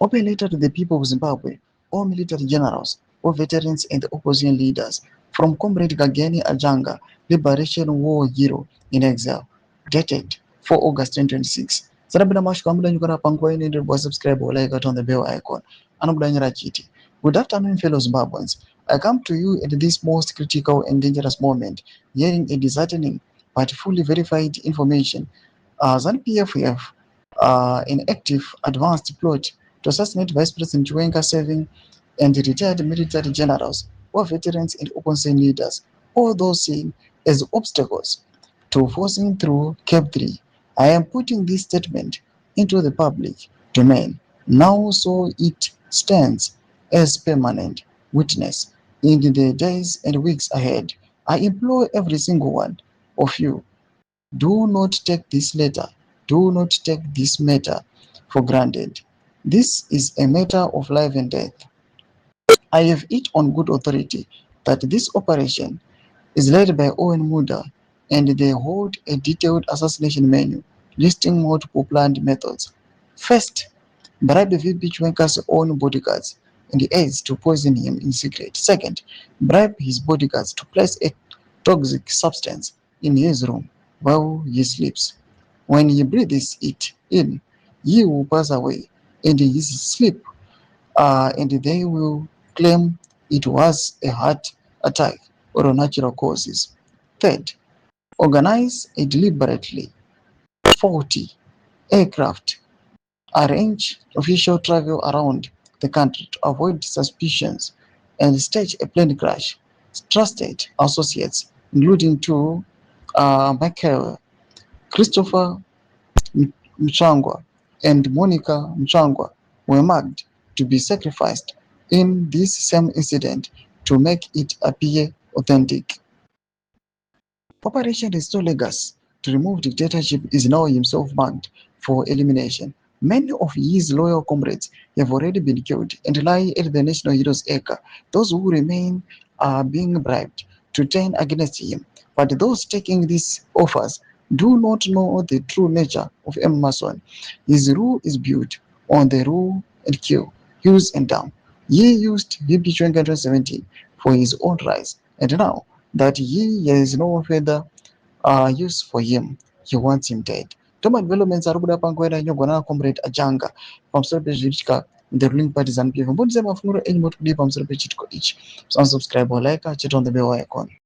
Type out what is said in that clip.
Open letter to the people of Zimbabwe, all military generals, all veterans and opposition leaders, from Comrade Gageni Ajanga, Liberation War Hero in exile, dated 4 August 2026. Sarabina Mashko Amuda Yukara Pangwa needed was subscribe or like it on the bell icon. Anubdanyara Chiti. Good afternoon, fellow Zimbabweans. I come to you at this most critical and dangerous moment, hearing a disheartening but fully verified information. ZANU-PF, an active advanced plot to assassinate Vice President Chiwenga serving and retired military generals or veterans and opposition leaders, all those seen as obstacles to forcing through Cap 3. I am putting this statement into the public domain now so it stands as permanent witness in the days and weeks ahead. I implore every single one of you, do not take this letter, do not take this matter for granted. This is a matter of life and death. I have it on good authority that this operation is led by Owen Muda and they hold a detailed assassination menu listing multiple planned methods. First, bribe VP Chwenka's own bodyguards and aides to poison him in secret. Second, bribe his bodyguards to place a toxic substance in his room while he sleeps. When he breathes it in, he will pass away in his sleep, and they will claim it was a heart attack or natural causes. Third, organize a deliberately faulty aircraft, arrange official travel around the country to avoid suspicions, and stage a plane crash. Trusted associates, including two Michael, Christopher Mchangwa, and Monica Mchangwa, were marked to be sacrificed in this same incident to make it appear authentic. Operation Restore Legacy to remove dictatorship is now himself marked for elimination. Many of his loyal comrades have already been killed and lie at the National Heroes Acre. Those who remain are being bribed to turn against him. But those taking these offers do not know the true nature of M. Mason. His rule is built on the rule and kill, use and down. He used VP Chwenga 2017 for his own rise, and now that he has no further use for him, he wants him dead. Toma developments are good upon Kweda Yogana comrade Ajanga from Serpejika, the ruling parties and people. But them of Nura any more to be from Serpejitko each. So subscribe or like, chat on the bell icon.